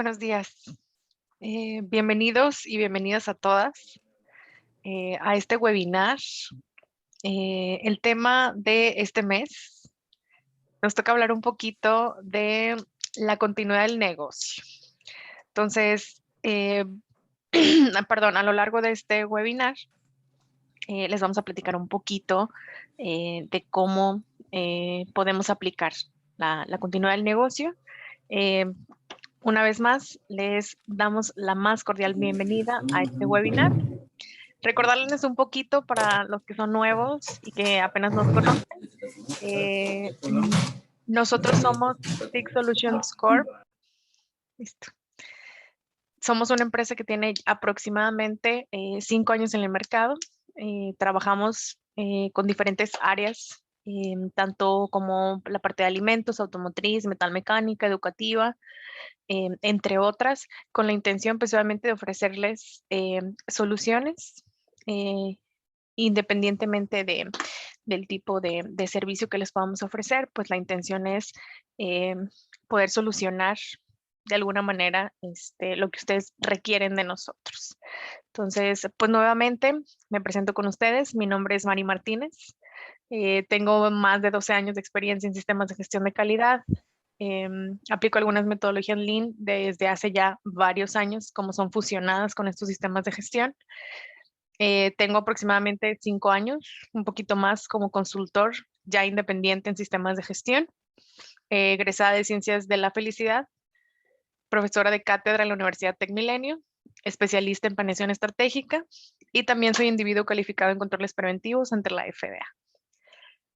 Buenos días. Bienvenidos y bienvenidas a todas a este webinar. El tema de este mes nos toca hablar un poquito de la continuidad del negocio. Entonces, perdón, a lo largo de este webinar les vamos a platicar un poquito de cómo podemos aplicar la continuidad del negocio. Eh, una vez más, les damos la más cordial bienvenida a este webinar. Recordarles un poquito para los que son nuevos y que apenas nos conocen. Nosotros somos Six Solutions Corp. Listo. Somos una empresa que tiene aproximadamente 5 años en el mercado. Trabajamos con diferentes áreas, tanto como la parte de alimentos, automotriz, metalmecánica, educativa, entre otras, con la intención pues obviamente de ofrecerles soluciones eh, independientemente del tipo de servicio que les podamos ofrecer, pues la intención es eh, poder solucionar de alguna manera lo que ustedes requieren de nosotros. Entonces, pues nuevamente me presento con ustedes. Mi nombre es Mari Martínez. Tengo más de 12 años de experiencia en sistemas de gestión de calidad. Aplico algunas metodologías Lean desde hace ya varios años, como son fusionadas con estos sistemas de gestión. Tengo aproximadamente 5 años, un poquito más como consultor ya independiente en sistemas de gestión, egresada de Ciencias de la Felicidad, profesora de cátedra en la Universidad Tec Milenio, especialista en planeación estratégica y también soy individuo calificado en controles preventivos ante la FDA.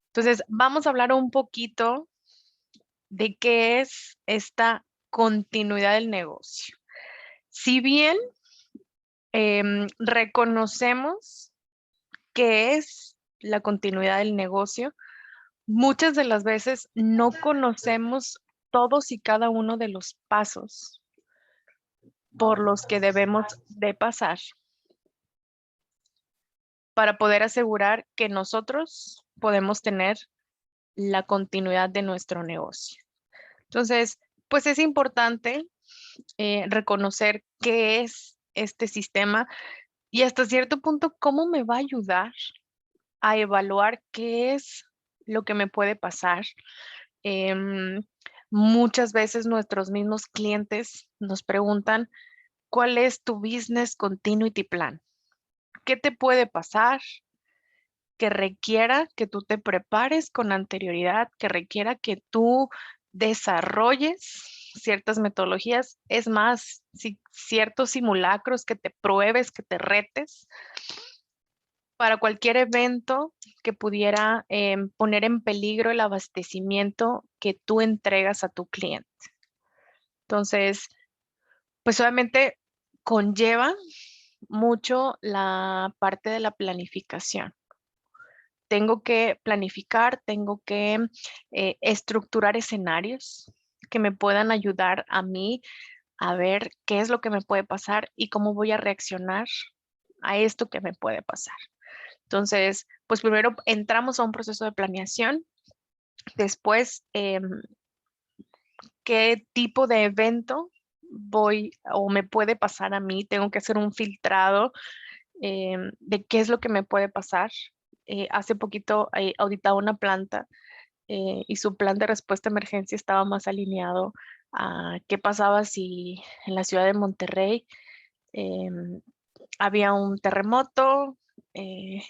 Entonces, vamos a hablar un poquito de qué es esta continuidad del negocio. Si bien reconocemos qué es la continuidad del negocio, muchas de las veces no conocemos todos y cada uno de los pasos por los que debemos de pasar para poder asegurar que nosotros podemos tener la continuidad de nuestro negocio. Entonces, pues es importante reconocer qué es este sistema y hasta cierto punto cómo me va a ayudar a evaluar qué es lo que me puede pasar. Em, Muchas veces nuestros mismos clientes nos preguntan, ¿cuál es tu business continuity plan? ¿Qué te puede pasar que requiera que tú te prepares con anterioridad, que requiera que tú desarrolles ciertas metodologías? Es más, ciertos simulacros que te pruebes, que te retes para cualquier evento que pudiera poner en peligro el abastecimiento que tú entregas a tu cliente. Entonces, pues obviamente conlleva mucho la parte de la planificación. Tengo que planificar, tengo que estructurar escenarios que me puedan ayudar a mí a ver qué es lo que me puede pasar y cómo voy a reaccionar a esto que me puede pasar. Entonces, pues primero entramos a un proceso de planeación, después qué tipo de evento voy o me puede pasar a mí, tengo que hacer un filtrado de qué es lo que me puede pasar. Hace poquito auditaba una planta y su plan de respuesta a emergencia estaba más alineado a qué pasaba si en la ciudad de Monterrey había un terremoto, eh,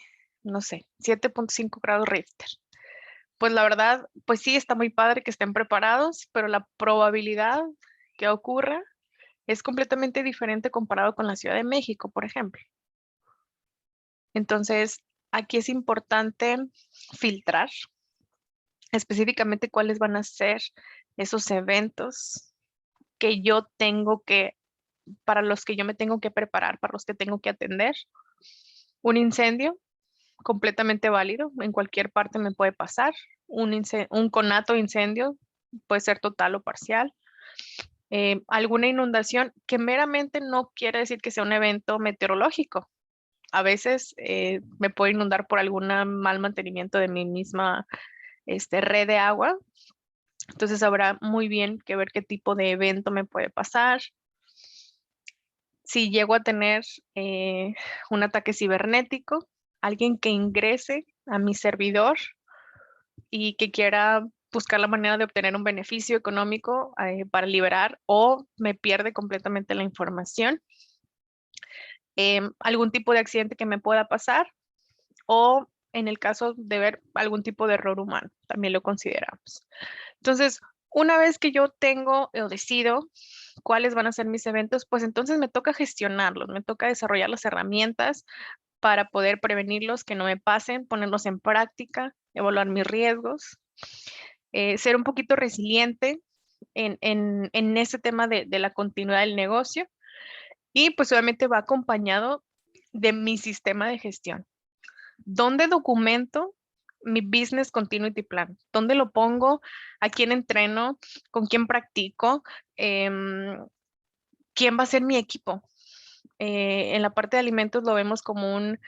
no sé, 7.5 grados Richter. Pues la verdad, pues sí, está muy padre que estén preparados, pero la probabilidad que ocurra es completamente diferente comparado con la Ciudad de México, por ejemplo. Entonces, aquí es importante filtrar específicamente cuáles van a ser esos eventos que yo tengo que, para los que yo me tengo que preparar, para los que tengo que atender. Un incendio, completamente válido, en cualquier parte me puede pasar. Un conato incendio puede ser total o parcial. Alguna inundación que meramente no quiere decir que sea un evento meteorológico. A veces me puede inundar por algún mal mantenimiento de mi misma red de agua. Entonces habrá muy bien que ver qué tipo de evento me puede pasar. si llego a tener un ataque cibernético, alguien que ingrese a mi servidor y que quiera buscar la manera de obtener un beneficio económico para liberar o me pierde completamente la información, algún tipo de accidente que me pueda pasar o en el caso de ver algún tipo de error humano, también lo consideramos. Entonces, una vez que yo tengo o decido cuáles van a ser mis eventos, pues entonces me toca gestionarlos, me toca desarrollar las herramientas para poder prevenirlos, que no me pasen, ponerlos en práctica, evaluar mis riesgos, ser un poquito resiliente en ese tema de la continuidad del negocio y pues obviamente va acompañado de mi sistema de gestión. ¿Dónde documento mi Business Continuity Plan? ¿Dónde lo pongo? ¿A quién entreno? ¿Con quién practico? ¿Quién va a ser mi equipo? En la parte de alimentos lo vemos como un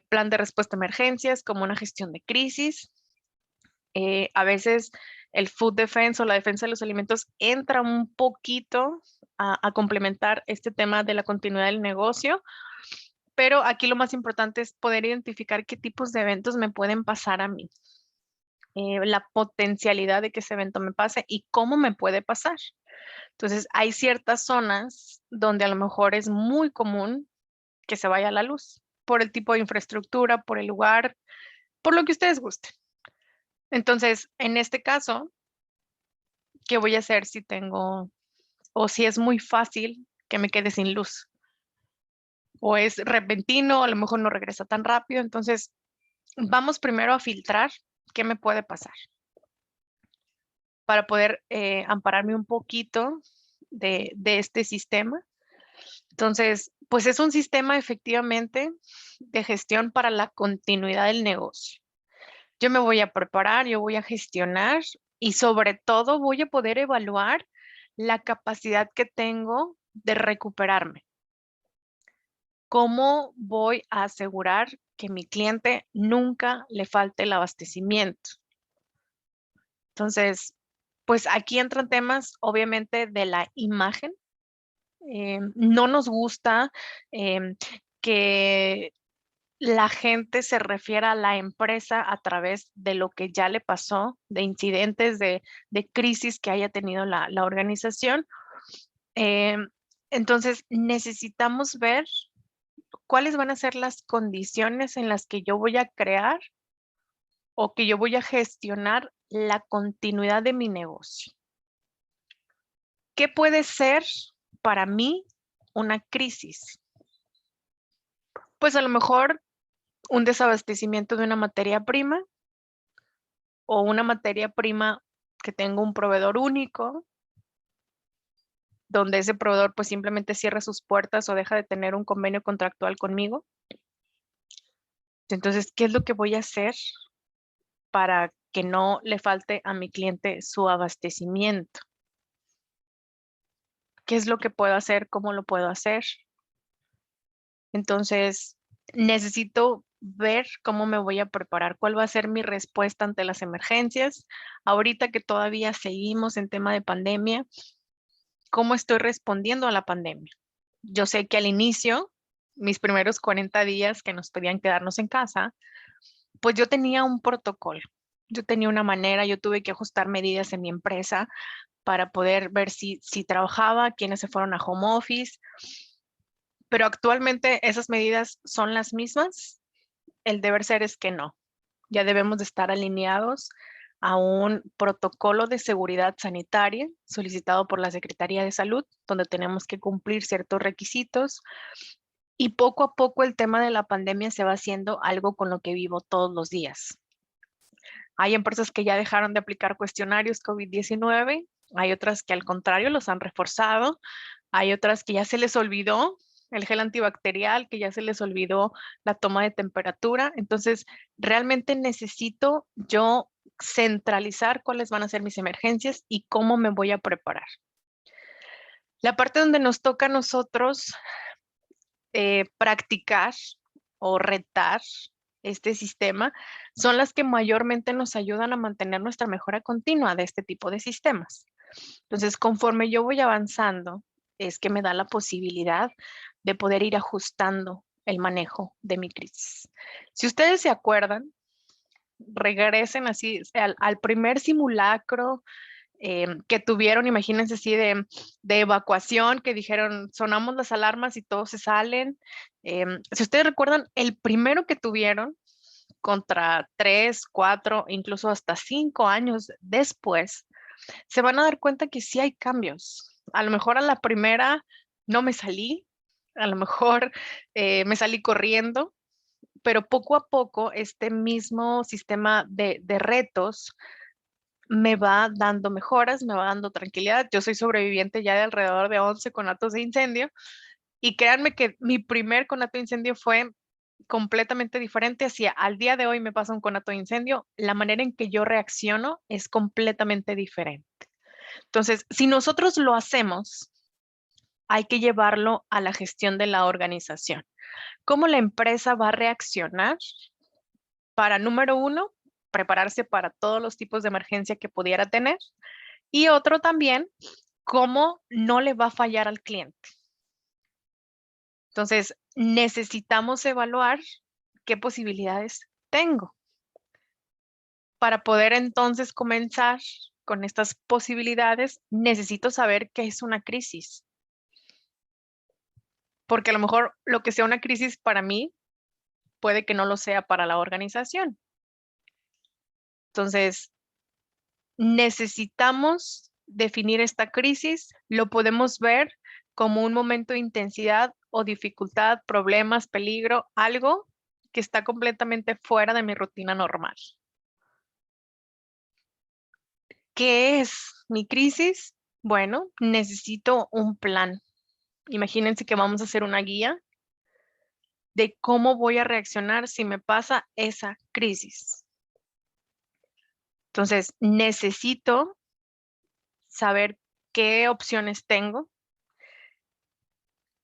plan de respuesta a emergencias, como una gestión de crisis. A veces el food defense o la defensa de los alimentos entra un poquito a complementar este tema de la continuidad del negocio, pero aquí lo más importante es poder identificar qué tipos de eventos me pueden pasar a mí, la potencialidad de que ese evento me pase y cómo me puede pasar. Entonces, hay ciertas zonas donde a lo mejor es muy común que se vaya la luz por el tipo de infraestructura, por el lugar, por lo que ustedes gusten. Entonces, en este caso, ¿qué voy a hacer si tengo o si es muy fácil que me quede sin luz? O es repentino, a lo mejor no regresa tan rápido. Entonces, vamos primero a filtrar qué me puede pasar para poder ampararme un poquito de este sistema. Entonces, pues es un sistema efectivamente de gestión para la continuidad del negocio. Yo me voy a preparar, yo voy a gestionar y sobre todo voy a poder evaluar la capacidad que tengo de recuperarme. ¿Cómo voy a asegurar que mi cliente nunca le falte el abastecimiento? Entonces, pues aquí entran temas obviamente de la imagen. No nos gusta que la gente se refiera a la empresa a través de lo que ya le pasó, de incidentes, de crisis que haya tenido la organización. Em, entonces, necesitamos ver cuáles van a ser las condiciones en las que yo voy a crear o que yo voy a gestionar la continuidad de mi negocio. ¿Qué puede ser para mí una crisis? Pues a lo mejor un desabastecimiento de una materia prima o una materia prima que tenga un proveedor único, donde ese proveedor pues simplemente cierra sus puertas o deja de tener un convenio contractual conmigo. Entonces, ¿qué es lo que voy a hacer para que no le falte a mi cliente su abastecimiento? ¿Qué es lo que puedo hacer? ¿Cómo lo puedo hacer? Entonces, necesito ver cómo me voy a preparar, cuál va a ser mi respuesta ante las emergencias. Ahorita que todavía seguimos en tema de pandemia, ¿cómo estoy respondiendo a la pandemia? Yo sé que al inicio, mis primeros 40 días que nos pedían quedarnos en casa, pues yo tenía un protocolo, yo tenía una manera, yo tuve que ajustar medidas en mi empresa para poder ver si trabajaba, quiénes se fueron a home office, pero actualmente esas medidas son las mismas. El deber ser es que no, ya debemos de estar alineados a un protocolo de seguridad sanitaria solicitado por la Secretaría de Salud, donde tenemos que cumplir ciertos requisitos y poco a poco el tema de la pandemia se va haciendo algo con lo que vivo todos los días. Hay empresas que ya dejaron de aplicar cuestionarios COVID-19, hay otras que al contrario los han reforzado, hay otras que ya se les olvidó el gel antibacterial, que ya se les olvidó la toma de temperatura. Entonces, realmente necesito yo centralizar cuáles van a ser mis emergencias y cómo me voy a preparar. La parte donde nos toca a nosotros practicar o retar este sistema son las que mayormente nos ayudan a mantener nuestra mejora continua de este tipo de sistemas. Entonces, conforme yo voy avanzando, es que me da la posibilidad de poder ir ajustando el manejo de mi crisis. Si ustedes se acuerdan, regresen así al primer simulacro que tuvieron, imagínense así de evacuación, que dijeron, sonamos las alarmas y todos se salen. Si ustedes recuerdan, el primero que tuvieron contra 3, 4, incluso hasta 5 años después, se van a dar cuenta que sí hay cambios. A lo mejor a la primera no me salí, a lo mejor me salí corriendo, pero poco a poco este mismo sistema de retos me va dando mejoras, me va dando tranquilidad. Yo soy sobreviviente ya de alrededor de 11 conatos de incendio y créanme que mi primer conato de incendio fue completamente diferente. Hacia al día de hoy me pasa un conato de incendio, la manera en que yo reacciono es completamente diferente. Entonces, si nosotros lo hacemos, hay que llevarlo a la gestión de la organización. ¿Cómo la empresa va a reaccionar para, número uno, prepararse para todos los tipos de emergencia que pudiera tener? Y otro también, cómo no le va a fallar al cliente. Entonces, necesitamos evaluar qué posibilidades tengo para poder entonces comenzar con estas posibilidades. Necesito saber qué es una crisis, porque a lo mejor lo que sea una crisis para mí puede que no lo sea para la organización. Entonces, necesitamos definir esta crisis, lo podemos ver como un momento de intensidad o dificultad, problemas, peligro, algo que está completamente fuera de mi rutina normal. ¿Qué es mi crisis? Bueno, necesito un plan. Imagínense que vamos a hacer una guía de cómo voy a reaccionar si me pasa esa crisis. Entonces, necesito saber qué opciones tengo,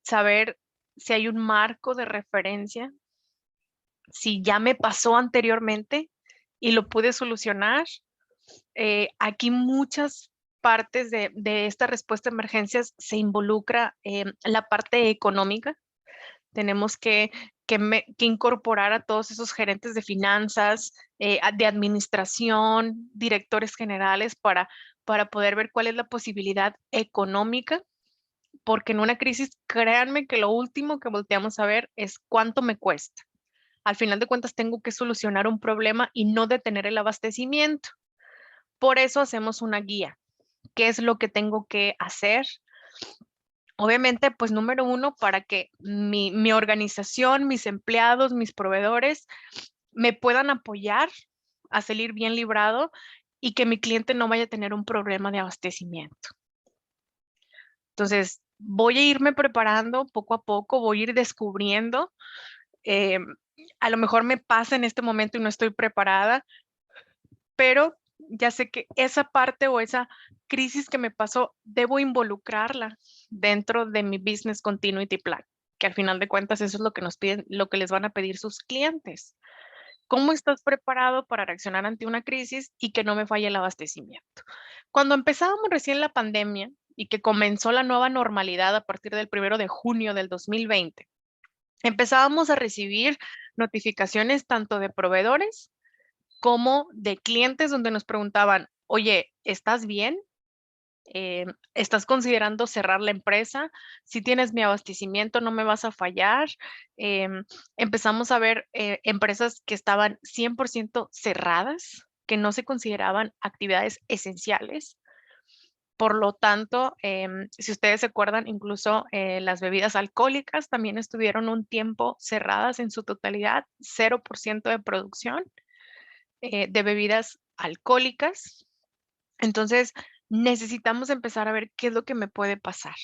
saber si hay un marco de referencia, si ya me pasó anteriormente y lo pude solucionar. Aquí muchas partes de esta respuesta a emergencias se involucra la parte económica. Tenemos que incorporar a todos esos gerentes de finanzas, de administración, directores generales para poder ver cuál es la posibilidad económica, porque en una crisis, créanme que lo último que volteamos a ver es cuánto me cuesta. Al final de cuentas, tengo que solucionar un problema y no detener el abastecimiento. Por eso hacemos una guía. ¿Qué es lo que tengo que hacer? Obviamente, pues número uno, para que mi organización, mis empleados, mis proveedores me puedan apoyar a salir bien librado y que mi cliente no vaya a tener un problema de abastecimiento. Entonces, voy a irme preparando poco a poco, voy a ir descubriendo. A lo mejor me pasa en este momento y no estoy preparada, pero ya sé que esa parte o esa crisis que me pasó, debo involucrarla dentro de mi Business Continuity Plan, que al final de cuentas eso es lo que nos piden, lo que les van a pedir sus clientes. ¿Cómo estás preparado para reaccionar ante una crisis y que no me falle el abastecimiento? Cuando empezábamos recién la pandemia y que comenzó la nueva normalidad a partir del 1 de junio del 2020, empezábamos a recibir notificaciones tanto de proveedores como de clientes donde nos preguntaban, oye, ¿estás bien? ¿Estás considerando cerrar la empresa? Si tienes mi abastecimiento, no me vas a fallar. Empezamos a ver empresas que estaban 100% cerradas, que no se consideraban actividades esenciales. Por lo tanto, si ustedes se acuerdan, incluso las bebidas alcohólicas también estuvieron un tiempo cerradas en su totalidad, 0% de producción de bebidas alcohólicas. Entonces, necesitamos empezar a ver qué es lo que me puede pasar.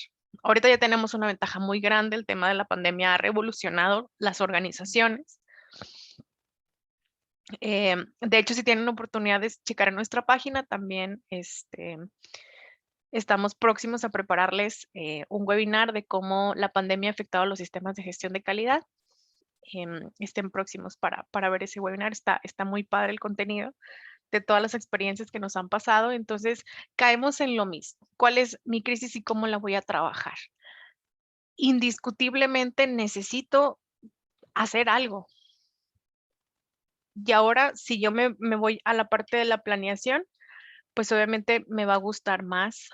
Ahorita ya tenemos una ventaja muy grande, el tema de la pandemia ha revolucionado las organizaciones. De hecho, si tienen oportunidad de checar en nuestra página, también estamos próximos a prepararles un webinar de cómo la pandemia ha afectado los sistemas de gestión de calidad. Estén próximos para ver ese webinar, está muy padre el contenido de todas las experiencias que nos han pasado. Entonces, caemos en lo mismo. ¿Cuál es mi crisis y cómo la voy a trabajar? indiscutiblemente necesito hacer algo. Y ahora, si yo me voy a la parte de la planeación, pues obviamente me va a gustar más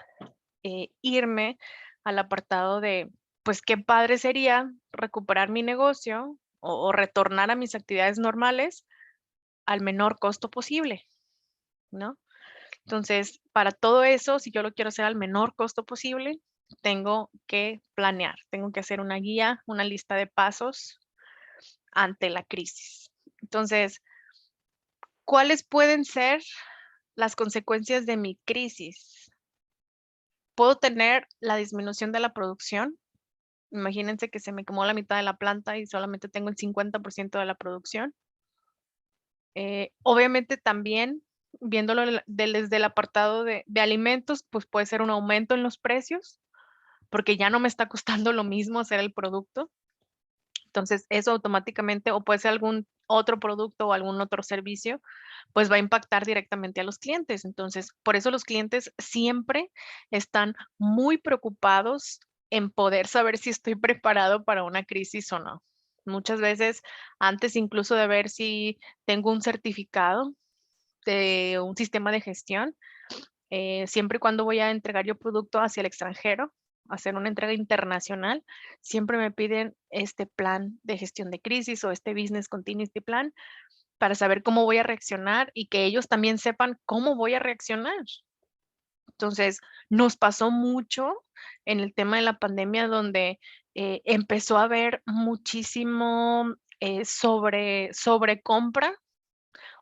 irme al apartado de, pues qué padre sería recuperar mi negocio o retornar a mis actividades normales al menor costo posible, ¿no? Entonces, para todo eso, si yo lo quiero hacer al menor costo posible, tengo que planear, tengo que hacer una guía, una lista de pasos ante la crisis. Entonces, ¿cuáles pueden ser las consecuencias de mi crisis? Puedo tener la disminución de la producción. Imagínense que se me quemó la mitad de la planta y solamente tengo el 50% de la producción. Obviamente también, viéndolo desde el apartado de alimentos, pues puede ser un aumento en los precios, porque ya no me está costando lo mismo hacer el producto. Entonces, eso automáticamente, o puede ser algún otro producto o algún otro servicio, pues va a impactar directamente a los clientes. Entonces, por eso los clientes siempre están muy preocupados en poder saber si estoy preparado para una crisis o no. Muchas veces, antes incluso de ver si tengo un certificado de un sistema de gestión, siempre y cuando voy a entregar yo producto hacia el extranjero, hacer una entrega internacional, siempre me piden este plan de gestión de crisis o este business continuity plan para saber cómo voy a reaccionar y que ellos también sepan cómo voy a reaccionar. Entonces, nos pasó mucho en el tema de la pandemia donde empezó a haber muchísimo sobre compra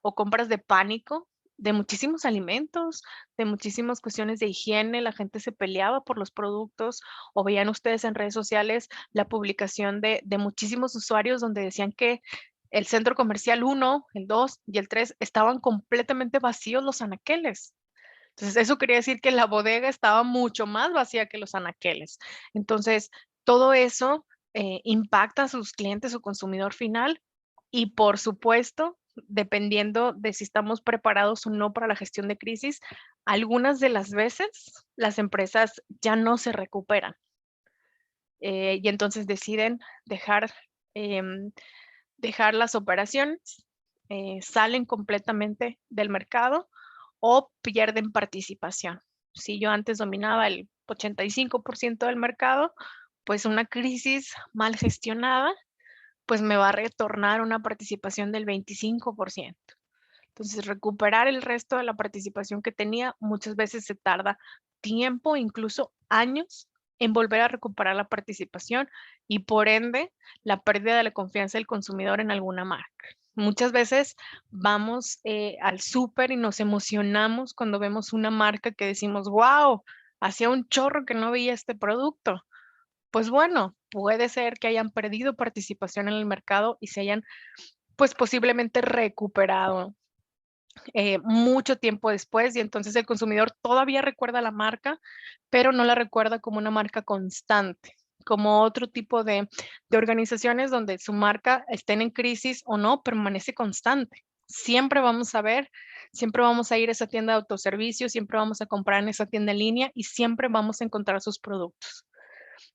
o compras de pánico de muchísimos alimentos, de muchísimas cuestiones de higiene, la gente se peleaba por los productos o veían ustedes en redes sociales la publicación de muchísimos usuarios donde decían que el centro comercial 1, el 2 y el 3 estaban completamente vacíos los anaqueles. Entonces, eso quería decir que la bodega estaba mucho más vacía que los anaqueles. Entonces, todo eso impacta a sus clientes o consumidor final y, por supuesto, dependiendo de si estamos preparados o no para la gestión de crisis, algunas de las veces las empresas ya no se recuperan y entonces deciden em, dejar las operaciones, salen completamente del mercado o pierden participación. Si yo antes dominaba el 85% del mercado, pues una crisis mal gestionada, pues me va a retornar una participación del 25%. Entonces, recuperar el resto de la participación que tenía muchas veces se tarda tiempo, incluso años, en volver a recuperar la participación y por ende la pérdida de la confianza del consumidor en alguna marca. Muchas veces vamos al súper y nos emocionamos cuando vemos una marca que decimos, wow, hacía un chorro que no veía este producto. Pues bueno, puede ser que hayan perdido participación en el mercado y se hayan, pues posiblemente recuperado mucho tiempo después y entonces el consumidor todavía recuerda la marca, pero no la recuerda como una marca constante, como otro tipo de organizaciones donde su marca estén en crisis o no, permanece constante. Siempre vamos a ver, siempre vamos a ir a esa tienda de autoservicio, siempre vamos a comprar en esa tienda en línea y siempre vamos a encontrar sus productos.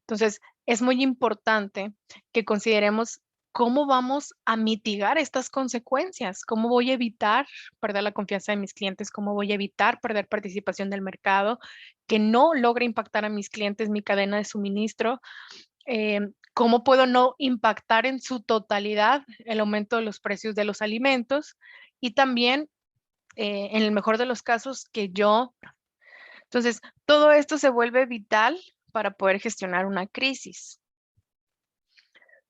Entonces, es muy importante que consideremos cómo vamos a mitigar estas consecuencias, cómo voy a evitar perder la confianza de mis clientes, cómo voy a evitar perder participación del mercado, que no logre impactar a mis clientes mi cadena de suministro, cómo puedo no impactar en su totalidad el aumento de los precios de los alimentos y también, en el mejor de los casos, que yo entonces, todo esto se vuelve vital para poder gestionar una crisis.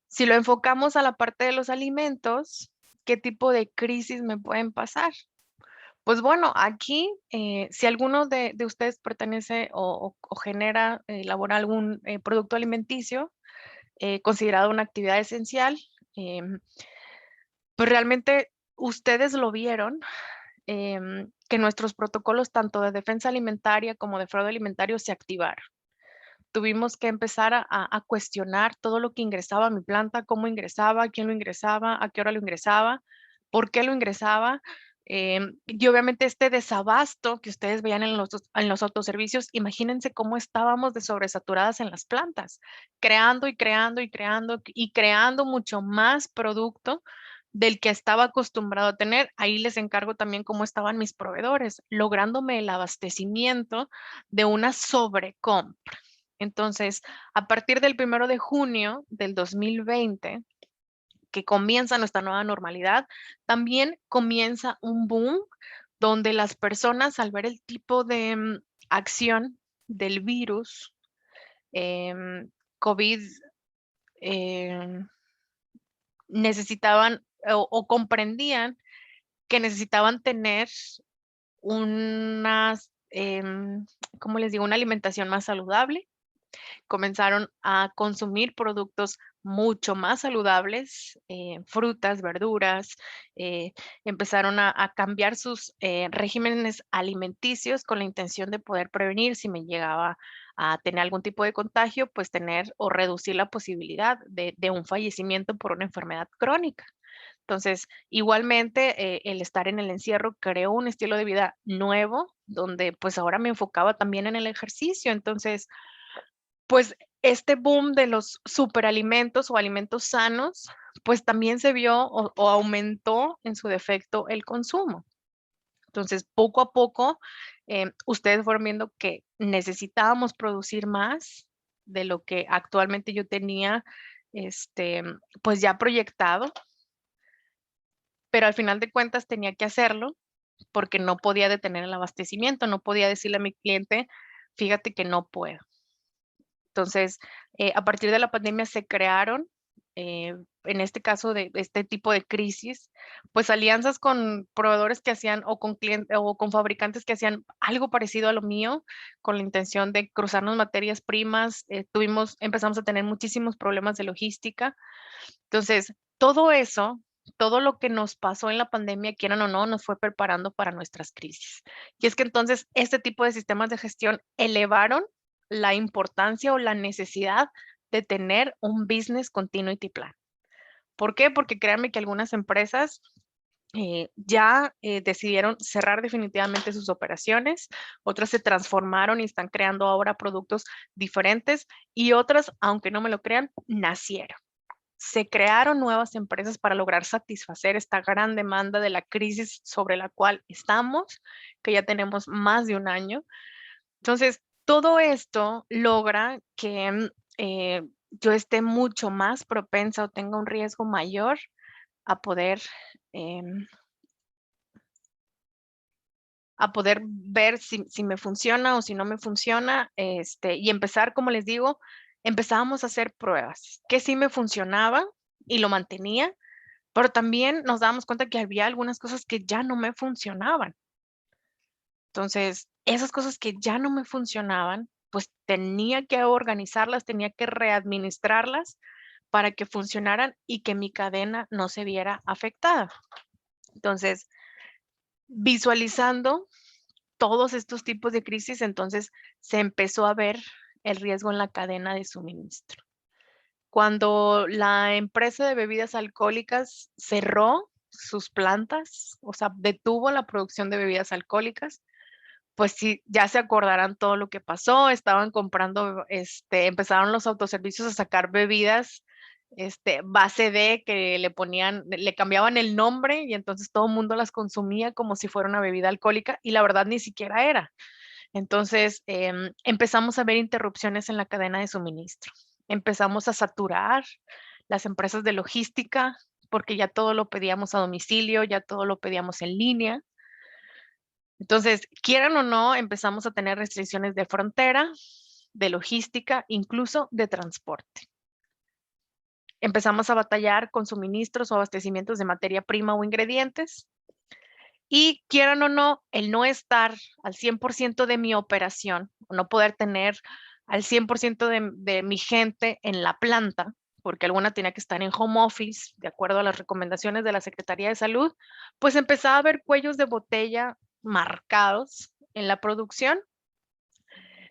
Si lo enfocamos a la parte de los alimentos, ¿qué tipo de crisis me pueden pasar? Pues bueno, aquí, si alguno de ustedes pertenece o genera, elabora algún producto alimenticio considerado una actividad esencial, pues realmente ustedes lo vieron, que nuestros protocolos tanto de defensa alimentaria como de fraude alimentario se activaron. Tuvimos que empezar a cuestionar todo lo que ingresaba a mi planta, cómo ingresaba, quién lo ingresaba, a qué hora lo ingresaba, por qué lo ingresaba. Y obviamente este desabasto que ustedes veían en los autoservicios, imagínense cómo estábamos de sobresaturadas en las plantas, creando y creando y creando y creando mucho más producto del que estaba acostumbrado a tener. Ahí les encargo también cómo estaban mis proveedores, lográndome el abastecimiento de una sobrecompra. Entonces, a partir del 1 de junio del 2020, que comienza nuestra nueva normalidad, también comienza un boom donde las personas, al ver el tipo de acción del virus, COVID, em, necesitaban o comprendían que necesitaban tener unas, ¿cómo les digo? Una alimentación más saludable. Comenzaron a consumir productos mucho más saludables, frutas, verduras, empezaron a cambiar sus regímenes alimenticios con la intención de poder prevenir si me llegaba a tener algún tipo de contagio, pues tener o reducir la posibilidad de un fallecimiento por una enfermedad crónica. Entonces, igualmente, el estar en el encierro creó un estilo de vida nuevo, donde pues ahora me enfocaba también en el ejercicio. Entonces, pues este boom de los superalimentos o alimentos sanos, pues también se vio o aumentó en su defecto el consumo. Entonces, poco a poco, ustedes fueron viendo que necesitábamos producir más de lo que actualmente yo tenía, este, pues ya proyectado, pero al final de cuentas tenía que hacerlo porque no podía detener el abastecimiento, no podía decirle a mi cliente, fíjate que no puedo. Entonces, a partir de la pandemia se crearon, en este caso de este tipo de crisis, pues alianzas con proveedores que hacían o con clientes o con fabricantes que hacían algo parecido a lo mío, con la intención de cruzarnos materias primas. Empezamos a tener muchísimos problemas de logística. Entonces, todo eso, todo lo que nos pasó en la pandemia, quieran o no, nos fue preparando para nuestras crisis. Y es que entonces este tipo de sistemas de gestión elevaron la importancia o la necesidad de tener un business continuity plan. ¿Por qué? Porque créanme que algunas empresas ya decidieron cerrar definitivamente sus operaciones, otras se transformaron y están creando ahora productos diferentes y otras, aunque no me lo crean, nacieron. Se crearon nuevas empresas para lograr satisfacer esta gran demanda de la crisis sobre la cual estamos, que ya tenemos más de un año. Entonces, todo esto logra que yo esté mucho más propensa o tenga un riesgo mayor a poder, em, a poder ver si me funciona o si no me funciona, y empezar, como les digo, empezábamos a hacer pruebas, que sí me funcionaba y lo mantenía, pero también nos dábamos cuenta que había algunas cosas que ya no me funcionaban. Entonces, esas cosas que ya no me funcionaban, pues tenía que organizarlas, tenía que readministrarlas para que funcionaran y que mi cadena no se viera afectada. Entonces, visualizando todos estos tipos de crisis, entonces se empezó a ver el riesgo en la cadena de suministro. Cuando la empresa de bebidas alcohólicas cerró sus plantas, o sea, detuvo la producción de bebidas alcohólicas, pues sí, ya se acordarán todo lo que pasó, estaban comprando, empezaron los autoservicios a sacar bebidas, base D que le cambiaban el nombre y entonces todo el mundo las consumía como si fuera una bebida alcohólica y la verdad ni siquiera era. Entonces, empezamos a ver interrupciones en la cadena de suministro. Empezamos a saturar las empresas de logística porque ya todo lo pedíamos a domicilio, ya todo lo pedíamos en línea. Entonces, quieran o no, empezamos a tener restricciones de frontera, de logística, incluso de transporte. Empezamos a batallar con suministros o abastecimientos de materia prima o ingredientes. Y quieran o no, el no estar al 100% de mi operación, o no poder tener al 100% de mi gente en la planta, porque alguna tenía que estar en home office, de acuerdo a las recomendaciones de la Secretaría de Salud, pues empezaba a haber cuellos de botella marcados en la producción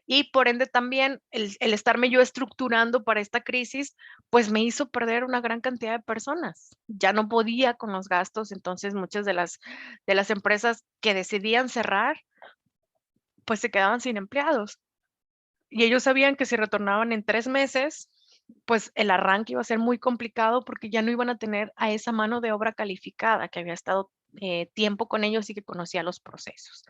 y por ende también el estarme yo estructurando para esta crisis, pues me hizo perder una gran cantidad de personas. Ya no podía con los gastos, entonces muchas de las empresas que decidían cerrar, pues se quedaban sin empleados. Y ellos sabían que si retornaban en 3 meses, pues el arranque iba a ser muy complicado porque ya no iban a tener a esa mano de obra calificada que había estado tiempo con ellos y que conocía los procesos.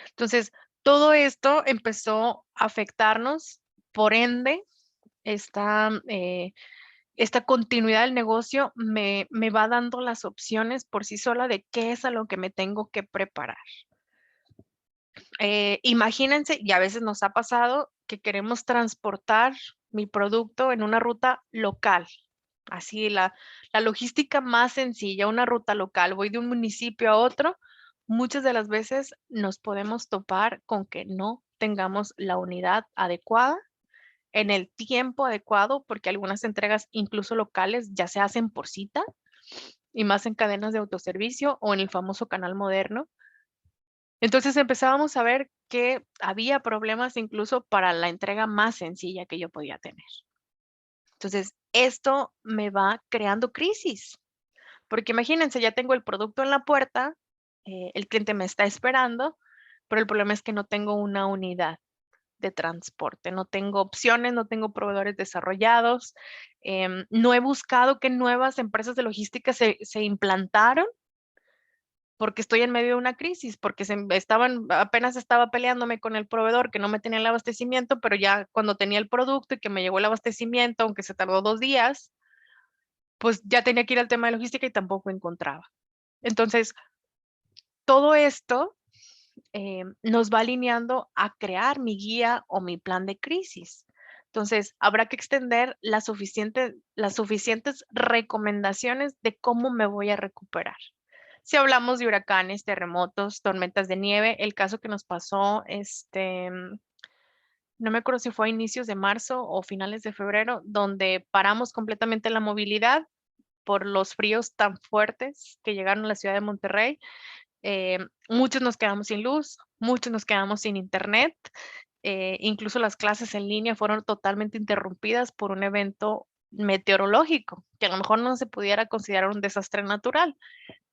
Entonces, todo esto empezó a afectarnos, por ende, esta, esta continuidad del negocio me va dando las opciones por sí sola de qué es a lo que me tengo que preparar. Imagínense, y a veces nos ha pasado, que queremos transportar mi producto en una ruta local. Así la logística más sencilla, una ruta local. Voy de un municipio a otro. Muchas de las veces nos podemos topar con que no tengamos la unidad adecuada en el tiempo adecuado, porque algunas entregas, incluso locales, ya se hacen por cita y más en cadenas de autoservicio o en el famoso canal moderno. Entonces empezábamos a ver que había problemas incluso para la entrega más sencilla que yo podía tener. Entonces, esto me va creando crisis, porque imagínense, ya tengo el producto en la puerta, el cliente me está esperando, pero el problema es que no tengo una unidad de transporte, no tengo opciones, no tengo proveedores desarrollados, no he buscado qué nuevas empresas de logística se implantaron porque estoy en medio de una crisis, porque apenas estaba peleándome con el proveedor que no me tenía el abastecimiento, pero ya cuando tenía el producto y que me llegó el abastecimiento, aunque se tardó 2 días, pues ya tenía que ir al tema de logística y tampoco encontraba. Entonces, todo esto nos va alineando a crear mi guía o mi plan de crisis. Entonces, habrá que extender las suficientes recomendaciones de cómo me voy a recuperar. Si hablamos de huracanes, terremotos, tormentas de nieve, el caso que nos pasó, no me acuerdo si fue a inicios de marzo o finales de febrero, donde paramos completamente la movilidad por los fríos tan fuertes que llegaron a la ciudad de Monterrey. Muchos nos quedamos sin luz, muchos nos quedamos sin internet, incluso las clases en línea fueron totalmente interrumpidas por un evento meteorológico, que a lo mejor no se pudiera considerar un desastre natural,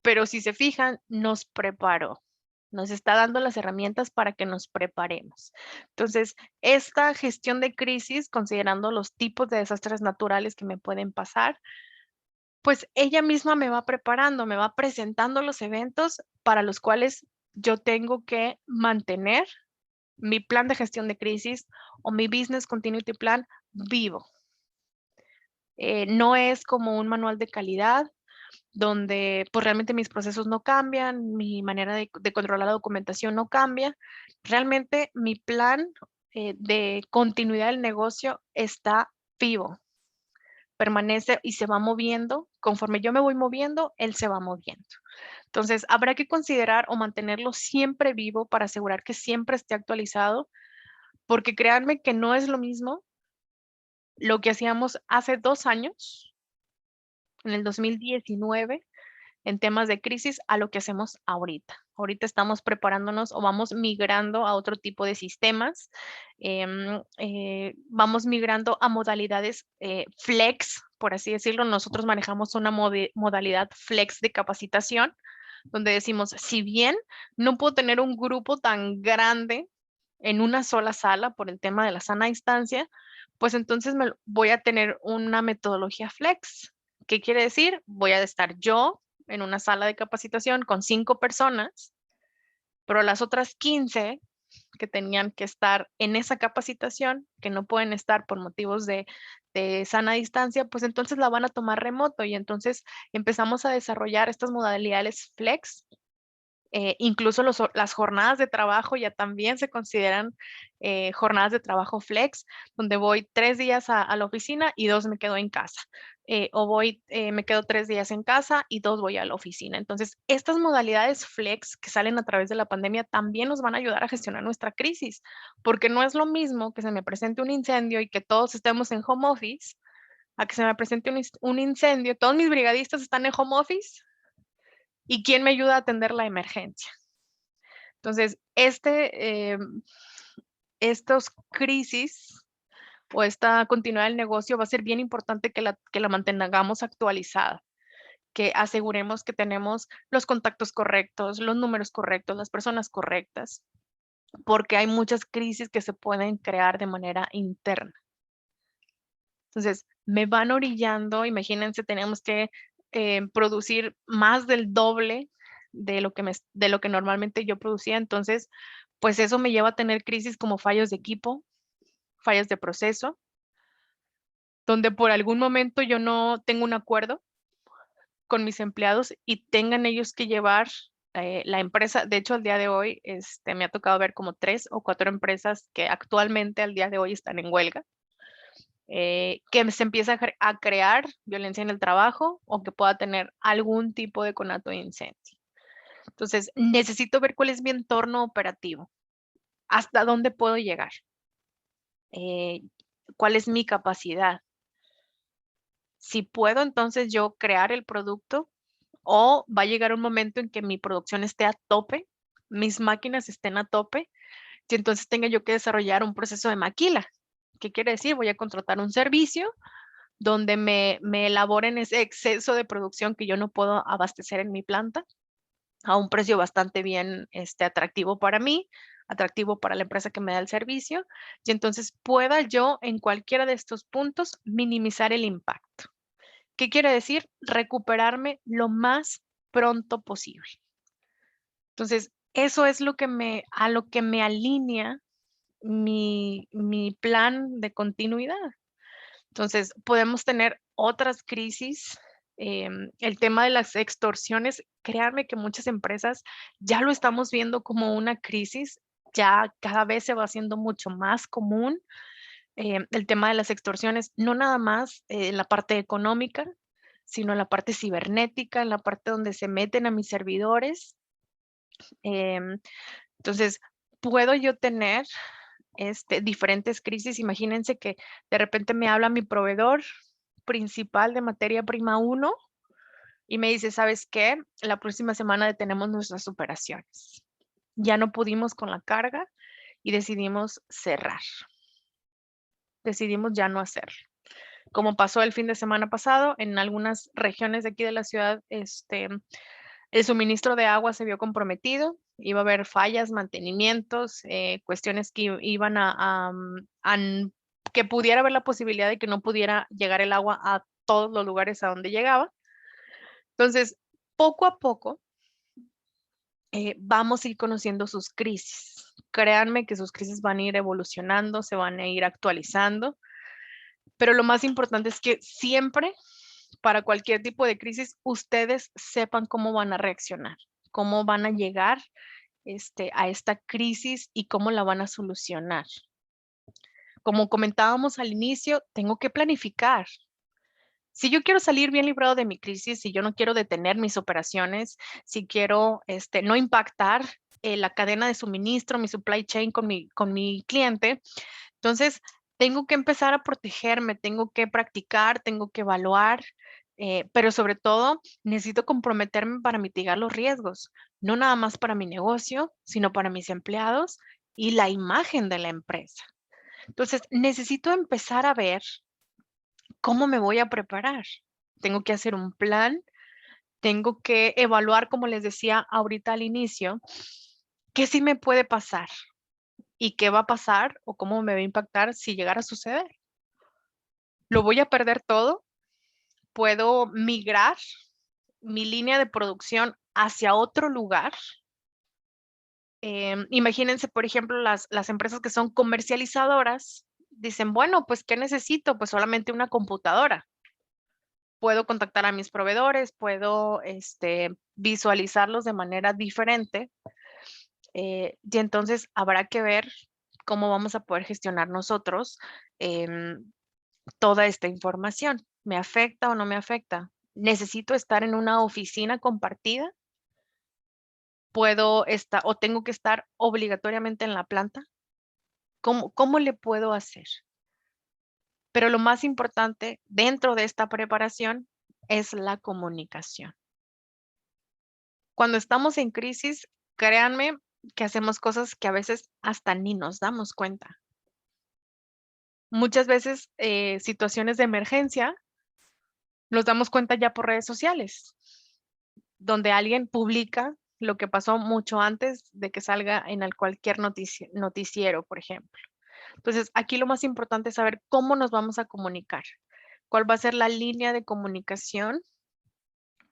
pero si se fijan, nos preparó. Nos está dando las herramientas para que nos preparemos. Entonces, esta gestión de crisis, considerando los tipos de desastres naturales que me pueden pasar, pues ella misma me va preparando, me va presentando los eventos para los cuales yo tengo que mantener mi plan de gestión de crisis o mi business continuity plan vivo. No es como un manual de calidad donde pues realmente mis procesos no cambian, mi manera de controlar la documentación no cambia. Realmente mi plan de continuidad del negocio está vivo, permanece y se va moviendo. Conforme yo me voy moviendo, él se va moviendo. Entonces, habrá que considerar o mantenerlo siempre vivo para asegurar que siempre esté actualizado, porque créanme que no es lo mismo lo que hacíamos hace 2 años, en el 2019, en temas de crisis, a lo que hacemos ahorita. Ahorita estamos preparándonos o vamos migrando a otro tipo de sistemas, vamos migrando a modalidades flex, por así decirlo. Nosotros manejamos una modalidad flex de capacitación, donde decimos, si bien no puedo tener un grupo tan grande en una sola sala por el tema de la sana distancia, pues entonces voy a tener una metodología flex. ¿Qué quiere decir? Voy a estar yo en una sala de capacitación con 5 personas, pero las otras 15 que tenían que estar en esa capacitación, que no pueden estar por motivos de sana distancia, pues entonces la van a tomar remoto y entonces empezamos a desarrollar estas modalidades flex. Incluso las jornadas de trabajo ya también se consideran jornadas de trabajo flex, donde voy 3 días a la oficina y 2 me quedo en casa. Me quedo 3 días en casa y 2 voy a la oficina. Entonces, estas modalidades flex que salen a través de la pandemia también nos van a ayudar a gestionar nuestra crisis, porque no es lo mismo que se me presente un incendio y que todos estemos en home office, a que se me presente un incendio, todos mis brigadistas están en home office y quién me ayuda a atender la emergencia. Entonces, estos crisis o esta continuidad del negocio va a ser bien importante que la mantengamos actualizada, que aseguremos que tenemos los contactos correctos, los números correctos, las personas correctas, porque hay muchas crisis que se pueden crear de manera interna. Entonces, me van orillando, imagínense, tenemos que producir más del doble de lo que normalmente yo producía. Entonces, pues eso me lleva a tener crisis como fallos de equipo, fallas de proceso, donde por algún momento yo no tengo un acuerdo con mis empleados y tengan ellos que llevar la empresa. De hecho, al día de hoy me ha tocado ver como 3 o 4 empresas que actualmente al día de hoy están en huelga, que se empieza a crear violencia en el trabajo o que pueda tener algún tipo de conato de incendio. Entonces, necesito ver cuál es mi entorno operativo, hasta dónde puedo llegar, eh, cuál es mi capacidad. Si puedo, entonces yo crear el producto o va a llegar un momento en que mi producción esté a tope, mis máquinas estén a tope, y entonces tenga yo que desarrollar un proceso de maquila. ¿Qué quiere decir? Voy a contratar un servicio donde me elaboren ese exceso de producción que yo no puedo abastecer en mi planta a un precio bastante bien atractivo para mí, atractivo para la empresa que me da el servicio, y entonces pueda yo en cualquiera de estos puntos minimizar el impacto. ¿Qué quiere decir? Recuperarme lo más pronto posible. Entonces, eso es a lo que me alinea mi plan de continuidad. Entonces, podemos tener otras crisis. El tema de las extorsiones, créanme que muchas empresas ya lo estamos viendo como una crisis, ya cada vez se va haciendo mucho más común el tema de las extorsiones, no nada más en la parte económica, sino en la parte cibernética, en la parte donde se meten a mis servidores. Em, entonces, puedo yo tener diferentes crisis. Imagínense que de repente me habla mi proveedor principal de materia prima 1 y me dice, ¿sabes qué? La próxima semana detenemos nuestras operaciones. Ya no pudimos con la carga y decidimos cerrar. Decidimos ya no hacerlo. Como pasó el fin de semana pasado, en algunas regiones de aquí de la ciudad, el suministro de agua se vio comprometido, iba a haber fallas, mantenimientos, cuestiones que iban que pudiera haber la posibilidad de que no pudiera llegar el agua a todos los lugares a donde llegaba. Entonces, poco a poco, vamos a ir conociendo sus crisis. Créanme que sus crisis van a ir evolucionando, se van a ir actualizando, pero lo más importante es que siempre, para cualquier tipo de crisis, ustedes sepan cómo van a reaccionar, cómo van a llegar a esta crisis y cómo la van a solucionar. Como comentábamos al inicio, tengo que planificar. Si yo quiero salir bien librado de mi crisis, si yo no quiero detener mis operaciones, si quiero no impactar la cadena de suministro, mi supply chain con mi cliente, entonces tengo que empezar a protegerme, tengo que practicar, tengo que evaluar, pero sobre todo necesito comprometerme para mitigar los riesgos, no nada más para mi negocio, sino para mis empleados y la imagen de la empresa. Entonces, necesito empezar a ver cómo me voy a preparar. Tengo que hacer un plan, tengo que evaluar, como les decía ahorita al inicio, qué sí me puede pasar y qué va a pasar o cómo me va a impactar si llegara a suceder. ¿Lo voy a perder todo? ¿Puedo migrar mi línea de producción hacia otro lugar? Imagínense, por ejemplo, las empresas que son comercializadoras dicen, bueno, pues, ¿qué necesito? Pues solamente una computadora. Puedo contactar a mis proveedores, puedo visualizarlos de manera diferente. Y entonces habrá que ver cómo vamos a poder gestionar nosotros toda esta información. ¿Me afecta o no me afecta? ¿Necesito estar en una oficina compartida? ¿Puedo estar o tengo que estar obligatoriamente en la planta? ¿Cómo le puedo hacer? Pero lo más importante dentro de esta preparación es la comunicación. Cuando estamos en crisis, créanme que hacemos cosas que a veces hasta ni nos damos cuenta. Muchas veces situaciones de emergencia nos damos cuenta ya por redes sociales, donde alguien publica lo que pasó mucho antes de que salga en cualquier noticiero, por ejemplo. Entonces, aquí lo más importante es saber cómo nos vamos a comunicar, cuál va a ser la línea de comunicación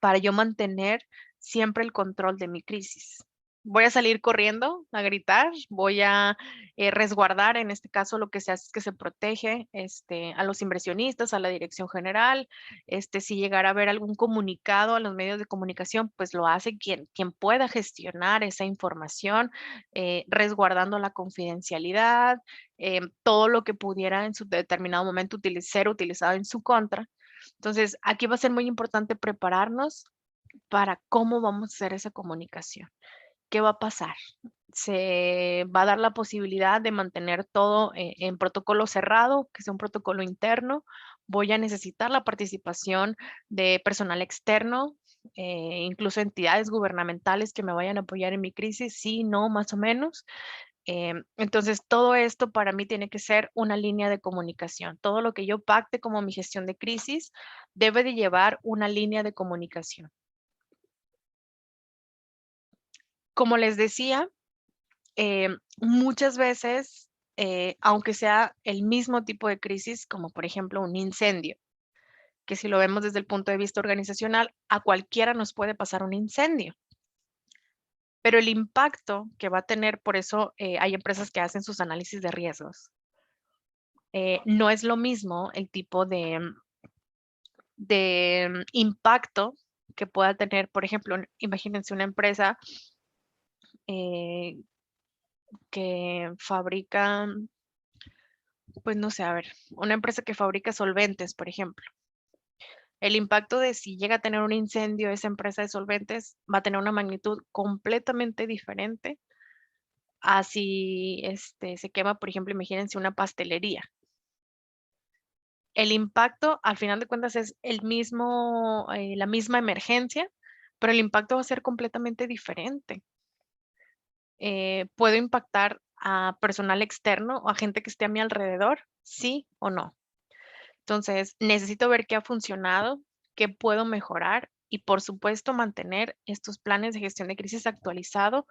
para yo mantener siempre el control de mi crisis. Voy a salir corriendo a gritar, voy a resguardar, en este caso lo que se hace es que se protege a los inversionistas, a la dirección general, si llegara a haber algún comunicado a los medios de comunicación, pues lo hace quien pueda gestionar esa información, resguardando la confidencialidad, todo lo que pudiera en su determinado momento ser utilizado en su contra. Entonces, aquí va a ser muy importante prepararnos para cómo vamos a hacer esa comunicación. ¿Qué va a pasar? Se va a dar la posibilidad de mantener todo en protocolo cerrado, que sea un protocolo interno. Voy a necesitar la participación de personal externo, incluso entidades gubernamentales que me vayan a apoyar en mi crisis, sí, no, más o menos. Entonces, todo esto para mí tiene que ser una línea de comunicación. Todo lo que yo pacte como mi gestión de crisis debe de llevar una línea de comunicación. Como les decía, muchas veces, aunque sea el mismo tipo de crisis, como por ejemplo un incendio, que si lo vemos desde el punto de vista organizacional, a cualquiera nos puede pasar un incendio, pero el impacto que va a tener, por eso hay empresas que hacen sus análisis de riesgos. No es lo mismo el tipo de impacto que pueda tener, por ejemplo, imagínense una empresa eh, que fabrica, pues no sé, a ver, una empresa que fabrica solventes, por ejemplo. El impacto de si llega a tener un incendio esa empresa de solventes va a tener una magnitud completamente diferente a si se quema, por ejemplo, imagínense una pastelería. El impacto, al final de cuentas, es la misma emergencia, pero el impacto va a ser completamente diferente. ¿Puedo impactar a personal externo o a gente que esté a mi alrededor? ¿Sí o no? Entonces, necesito ver qué ha funcionado, qué puedo mejorar y, por supuesto, mantener estos planes de gestión de crisis actualizados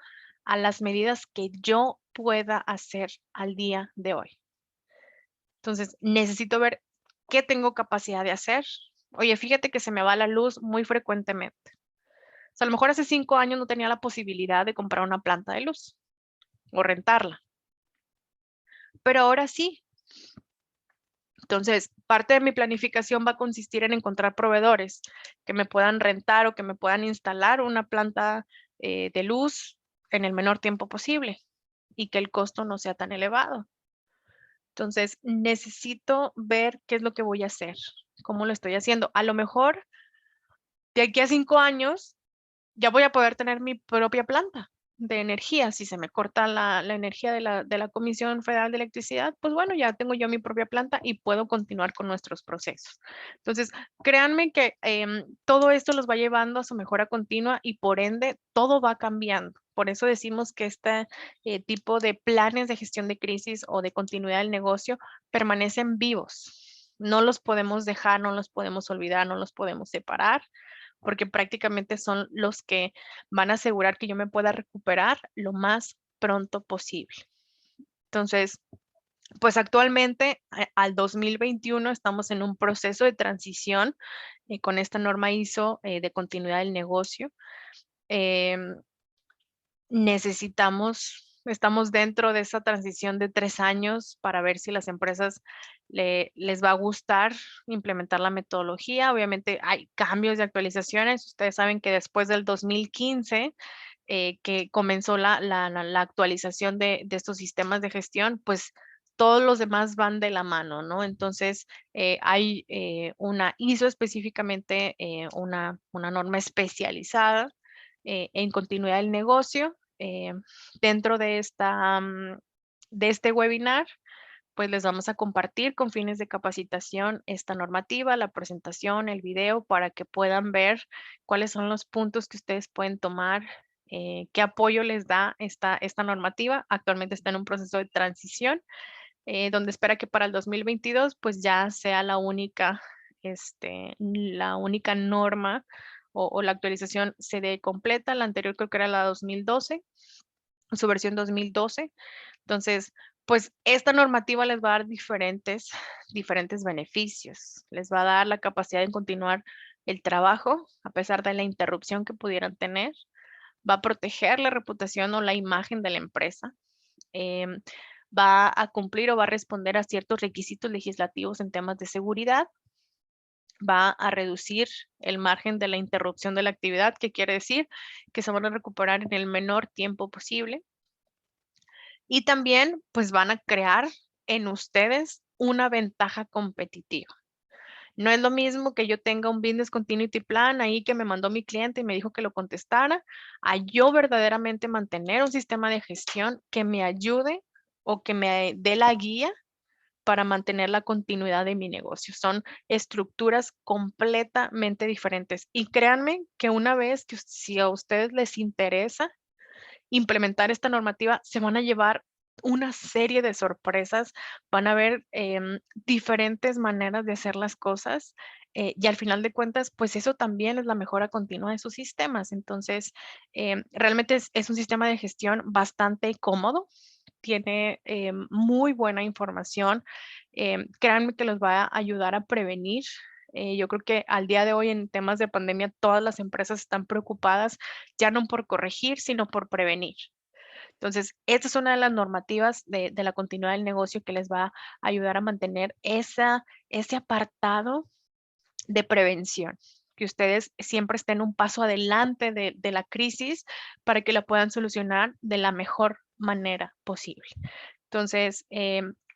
a las medidas que yo pueda hacer al día de hoy. Entonces, necesito ver qué tengo capacidad de hacer. Oye, fíjate que se me va la luz muy frecuentemente. O sea, a lo mejor hace 5 años no tenía la posibilidad de comprar una planta de luz o rentarla, pero ahora sí. Entonces, parte de mi planificación va a consistir en encontrar proveedores que me puedan rentar o que me puedan instalar una planta de luz en el menor tiempo posible y que el costo no sea tan elevado. Entonces, necesito ver qué es lo que voy a hacer, cómo lo estoy haciendo. A lo mejor de aquí a 5 años ya voy a poder tener mi propia planta de energía. Si se me corta la energía de la Comisión Federal de Electricidad, pues bueno, ya tengo yo mi propia planta y puedo continuar con nuestros procesos. Entonces, créanme que todo esto los va llevando a su mejora continua y por ende todo va cambiando. Por eso decimos que este tipo de planes de gestión de crisis o de continuidad del negocio permanecen vivos. No los podemos dejar, no los podemos olvidar, no los podemos separar porque prácticamente son los que van a asegurar que yo me pueda recuperar lo más pronto posible. Entonces, pues actualmente al 2021 estamos en un proceso de transición con esta norma ISO de continuidad del negocio. Em, estamos dentro de esa transición de 3 años para ver si las empresas les va a gustar implementar la metodología. Obviamente hay cambios y actualizaciones. Ustedes saben que después del 2015, que comenzó la actualización de estos sistemas de gestión, pues todos los demás van de la mano, ¿no? Entonces, hay una ISO específicamente, una norma especializada en continuidad del negocio. Dentro de este webinar, pues les vamos a compartir con fines de capacitación esta normativa, la presentación, el video, para que puedan ver cuáles son los puntos que ustedes pueden tomar, qué apoyo les da esta normativa. Actualmente está en un proceso de transición donde espera que para el 2022 pues ya sea la única norma o la actualización se dé completa. La anterior creo que era la 2012, su versión 2012. Entonces, pues esta normativa les va a dar diferentes beneficios. Les va a dar la capacidad de continuar el trabajo a pesar de la interrupción que pudieran tener. Va a proteger la reputación o la imagen de la empresa. em, Va a cumplir o va a responder a ciertos requisitos legislativos en temas de seguridad. Va a reducir el margen de la interrupción de la actividad, que quiere decir que se van a recuperar en el menor tiempo posible. Y también, pues van a crear en ustedes una ventaja competitiva. No es lo mismo que yo tenga un business continuity plan ahí que me mandó mi cliente y me dijo que lo contestara, a yo verdaderamente mantener un sistema de gestión que me ayude o que me dé la guía para mantener la continuidad de mi negocio. Son estructuras completamente diferentes. Y créanme que una vez que si a ustedes les interesa implementar esta normativa, se van a llevar una serie de sorpresas, van a ver diferentes maneras de hacer las cosas y al final de cuentas, pues eso también es la mejora continua de sus sistemas. Entonces, realmente es un sistema de gestión bastante cómodo, tiene muy buena información. Créanme que los va a ayudar a prevenir. Yo creo que al día de hoy en temas de pandemia todas las empresas están preocupadas ya no por corregir, sino por prevenir. Entonces, esta es una de las normativas de la continuidad del negocio que les va a ayudar a mantener ese apartado de prevención, que ustedes siempre estén un paso adelante de la crisis para que la puedan solucionar de la mejor manera posible. Entonces,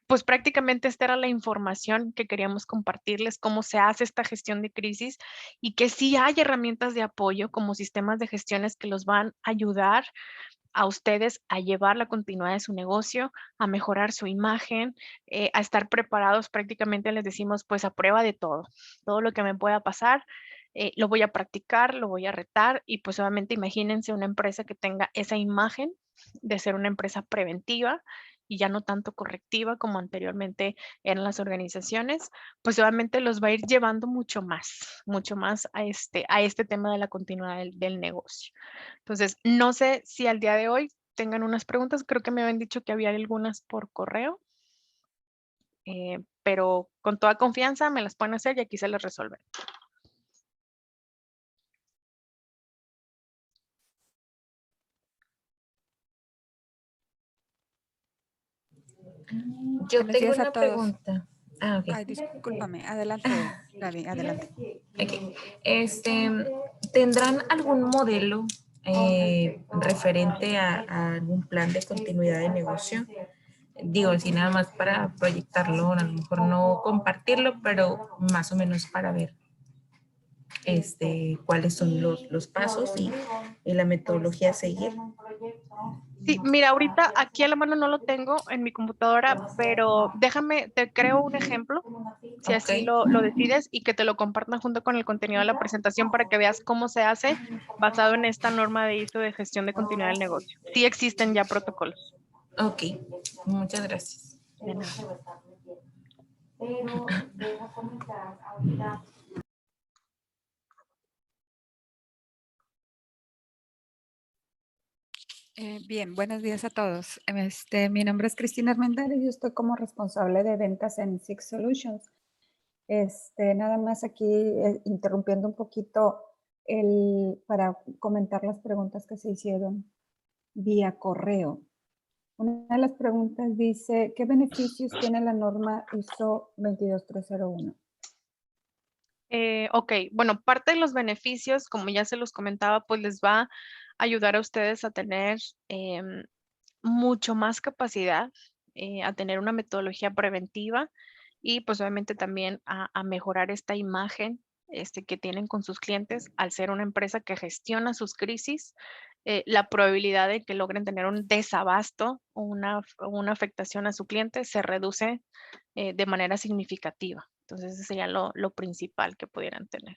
pues prácticamente esta era la información que queríamos compartirles, cómo se hace esta gestión de crisis y que sí hay herramientas de apoyo como sistemas de gestiones que los van a ayudar a ustedes a llevar la continuidad de su negocio, a mejorar su imagen, a estar preparados. Prácticamente les decimos, pues a prueba de todo lo que me pueda pasar, lo voy a practicar, lo voy a retar y pues obviamente imagínense una empresa que tenga esa imagen de ser una empresa preventiva y ya no tanto correctiva como anteriormente eran las organizaciones, pues obviamente los va a ir llevando mucho más a este tema de la continuidad del negocio. Entonces, no sé si al día de hoy tengan unas preguntas. Creo que me habían dicho que había algunas por correo, pero con toda confianza me las pueden hacer y aquí se las resuelven. Yo Buenos tengo días a una todos. pregunta. Ah, ok. Ay, discúlpame. Adelante, Gaby, adelante. Ok. ¿Tendrán algún modelo referente a algún plan de continuidad de negocio? Digo, así nada más para proyectarlo, a lo mejor no compartirlo, pero más o menos para ver cuáles son los pasos y la metodología a seguir. Sí, mira, ahorita aquí a la mano no lo tengo en mi computadora, pero déjame, te creo un ejemplo, si Ok, así lo decides, y que te lo compartan junto con el contenido de la presentación para que veas cómo se hace basado en esta norma de ISO de gestión de continuidad del negocio. Sí existen ya protocolos. ok. Muchas gracias. De nada. Bien, buenos días a todos. Mi nombre es Cristina Armendariz y yo estoy como responsable de ventas en Six Solutions. Nada más aquí interrumpiendo un poquito para comentar las preguntas que se hicieron vía correo. Una de las preguntas dice, ¿qué beneficios tiene la norma ISO 22301? Ok, bueno, parte de los beneficios, como ya se los comentaba, pues les va a ayudar a ustedes a tener mucho más capacidad, a tener una metodología preventiva y pues obviamente también a mejorar esta imagen que tienen con sus clientes al ser una empresa que gestiona sus crisis. La probabilidad de que logren tener un desabasto o una afectación a su cliente se reduce de manera significativa. Entonces, ese sería lo principal que pudieran tener.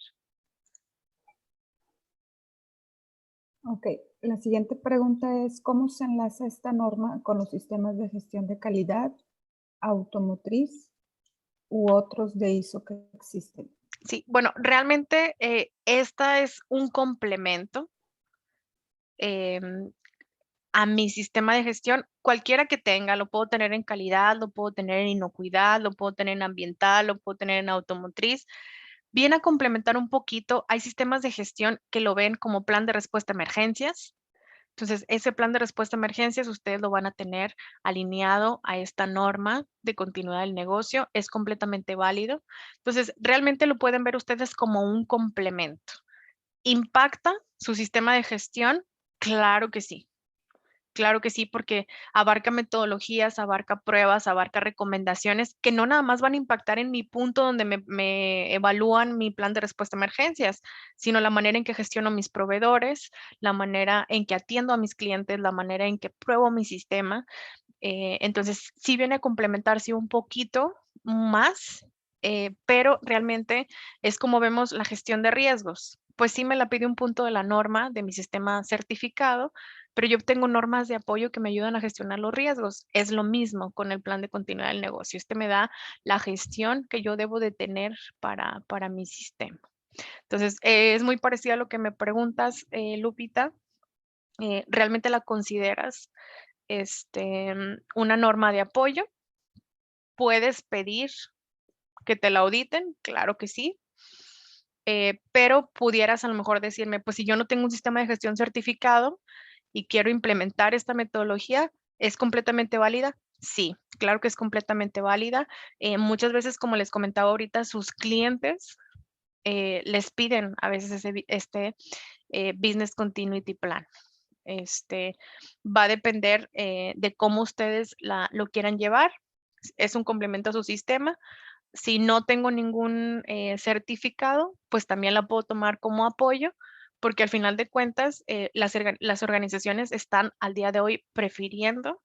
Ok, la siguiente pregunta es, ¿cómo se enlaza esta norma con los sistemas de gestión de calidad automotriz u otros de ISO que existen? Sí, bueno, realmente esta es un complemento em, a mi sistema de gestión, cualquiera que tenga, lo puedo tener en calidad, lo puedo tener en inocuidad, lo puedo tener en ambiental, lo puedo tener en automotriz. Viene a complementar un poquito, hay sistemas de gestión que lo ven como plan de respuesta a emergencias. Entonces, ese plan de respuesta a emergencias ustedes lo van a tener alineado a esta norma de continuidad del negocio, es completamente válido. Entonces, realmente lo pueden ver ustedes como un complemento. ¿Impacta su sistema de gestión? Claro que sí. Claro que sí, porque abarca metodologías, abarca pruebas, abarca recomendaciones que no nada más van a impactar en mi punto donde me evalúan mi plan de respuesta a emergencias, sino la manera en que gestiono mis proveedores, la manera en que atiendo a mis clientes, la manera en que pruebo mi sistema. Entonces, sí viene a complementarse un poquito más, pero realmente es como vemos la gestión de riesgos. Pues sí me la pide un punto de la norma de mi sistema certificado, pero yo obtengo normas de apoyo que me ayudan a gestionar los riesgos. Es lo mismo con el plan de continuidad del negocio. Este me da la gestión que yo debo de tener para mi sistema. Entonces, es muy parecido a lo que me preguntas, Lupita. ¿Realmente la consideras una norma de apoyo? ¿Puedes pedir que te la auditen? Claro que sí. Pero pudieras a lo mejor decirme, pues si yo no tengo un sistema de gestión certificado y quiero implementar esta metodología, ¿es completamente válida? Sí, claro que es completamente válida. Muchas veces, como les comentaba ahorita, sus clientes les piden a veces este Business Continuity Plan. Va a depender de cómo ustedes lo quieran llevar. Es un complemento a su sistema. Si no tengo ningún certificado, pues también la puedo tomar como apoyo, porque al final de cuentas las organizaciones están al día de hoy prefiriendo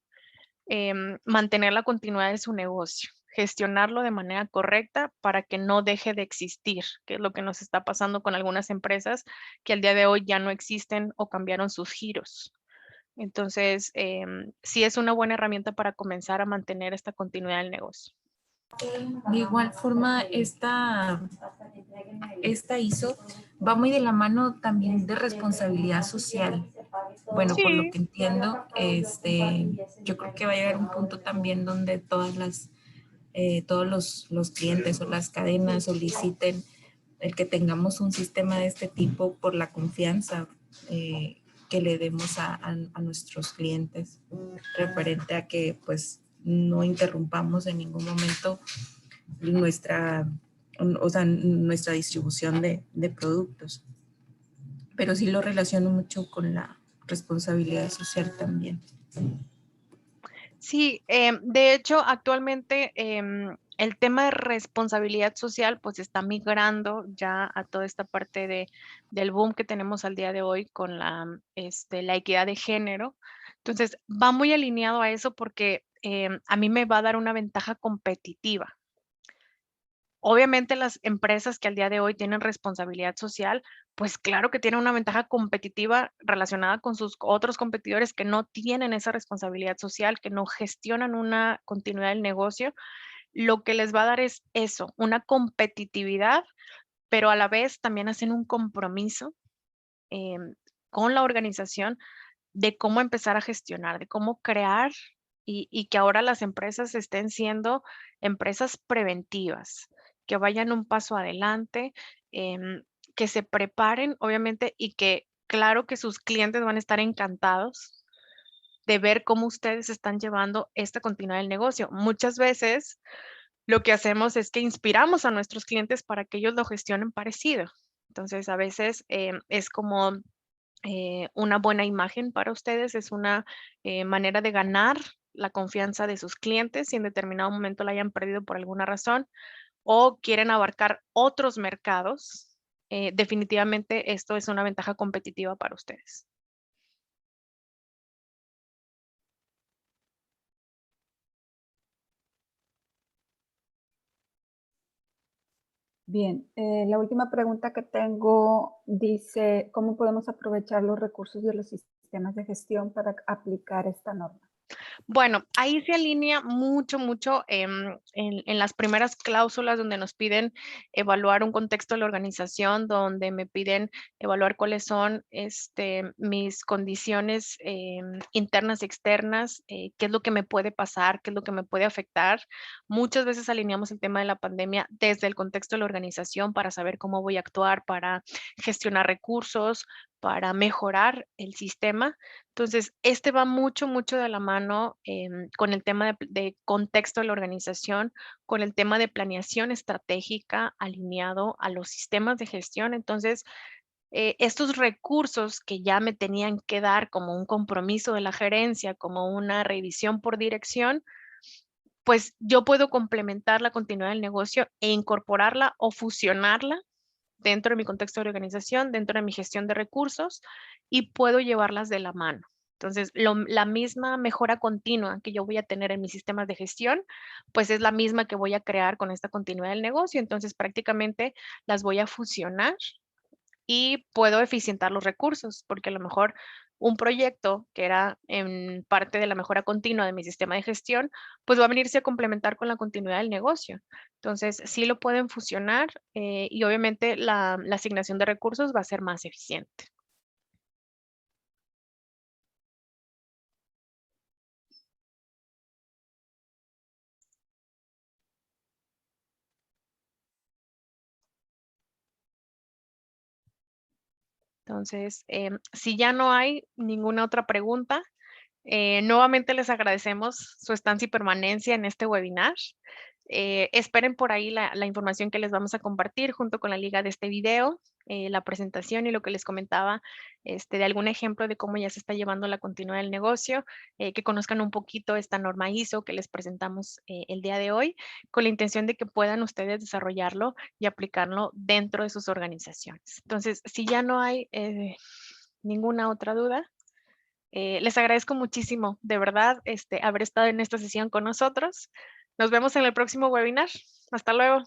mantener la continuidad de su negocio, gestionarlo de manera correcta para que no deje de existir, que es lo que nos está pasando con algunas empresas que al día de hoy ya no existen o cambiaron sus giros. Entonces, sí es una buena herramienta para comenzar a mantener esta continuidad del negocio. De igual forma, esta ISO va muy de la mano también de responsabilidad social. Bueno, por lo Sí, que entiendo, yo creo que va a llegar un punto también donde todos los clientes o las cadenas soliciten el que tengamos un sistema de este tipo por la confianza que le demos a nuestros clientes, referente a que pues no interrumpamos en ningún momento nuestra, nuestra distribución de productos. Pero sí lo relaciono mucho con la responsabilidad social también. sí, de hecho, actualmente el tema de responsabilidad social pues está migrando ya a toda esta parte del boom que tenemos al día de hoy con la equidad de género. Entonces, va muy alineado a eso porque a mí me va a dar una ventaja competitiva. Obviamente las empresas que al día de hoy tienen responsabilidad social, pues claro que tienen una ventaja competitiva relacionada con sus otros competidores que no tienen esa responsabilidad social, que no gestionan una continuidad del negocio. Lo que les va a dar es eso, una competitividad, pero a la vez también hacen un compromiso con la organización de cómo empezar a gestionar, de cómo crear y que ahora las empresas estén siendo empresas preventivas, que vayan un paso adelante, em, que se preparen, obviamente, y que claro que sus clientes van a estar encantados de ver cómo ustedes están llevando esta continuidad del negocio. Muchas veces lo que hacemos es que inspiramos a nuestros clientes para que ellos lo gestionen parecido. Entonces, a veces es como una buena imagen para ustedes, es una manera de ganar la confianza de sus clientes si en determinado momento la hayan perdido por alguna razón o quieren abarcar otros mercados. Definitivamente esto es una ventaja competitiva para ustedes. Bien, la última pregunta que tengo dice, ¿cómo podemos aprovechar los recursos de los sistemas de gestión para aplicar esta norma? Bueno, ahí se alinea mucho en las primeras cláusulas donde nos piden evaluar un contexto de la organización, donde me piden evaluar cuáles son mis condiciones internas y externas, qué es lo que me puede pasar, qué es lo que me puede afectar. Muchas veces alineamos el tema de la pandemia desde el contexto de la organización para saber cómo voy a actuar, para gestionar recursos, para mejorar el sistema. Entonces, va mucho de la mano con el tema de contexto de la organización, con el tema de planeación estratégica alineado a los sistemas de gestión. Entonces, estos recursos que ya me tenían que dar como un compromiso de la gerencia, como una revisión por dirección, pues yo puedo complementar la continuidad del negocio e incorporarla o fusionarla dentro de mi contexto de organización, dentro de mi gestión de recursos y puedo llevarlas de la mano. Entonces, la misma mejora continua que yo voy a tener en mis sistemas de gestión, pues es la misma que voy a crear con esta continuidad del negocio. Entonces, prácticamente las voy a fusionar y puedo eficientar los recursos, porque a lo mejor un proyecto que era en parte de la mejora continua de mi sistema de gestión, pues va a venirse a complementar con la continuidad del negocio. Entonces, sí lo pueden fusionar y obviamente la asignación de recursos va a ser más eficiente. Entonces, si ya no hay ninguna otra pregunta, nuevamente les agradecemos su estancia y permanencia en este webinar. Esperen por ahí la información que les vamos a compartir junto con la liga de este video, la presentación y lo que les comentaba de algún ejemplo de cómo ya se está llevando la continuidad del negocio, que conozcan un poquito esta norma ISO que les presentamos el día de hoy, con la intención de que puedan ustedes desarrollarlo y aplicarlo dentro de sus organizaciones. Entonces, si ya no hay ninguna otra duda, les agradezco muchísimo, de verdad, haber estado en esta sesión con nosotros. Nos vemos en el próximo webinar. Hasta luego.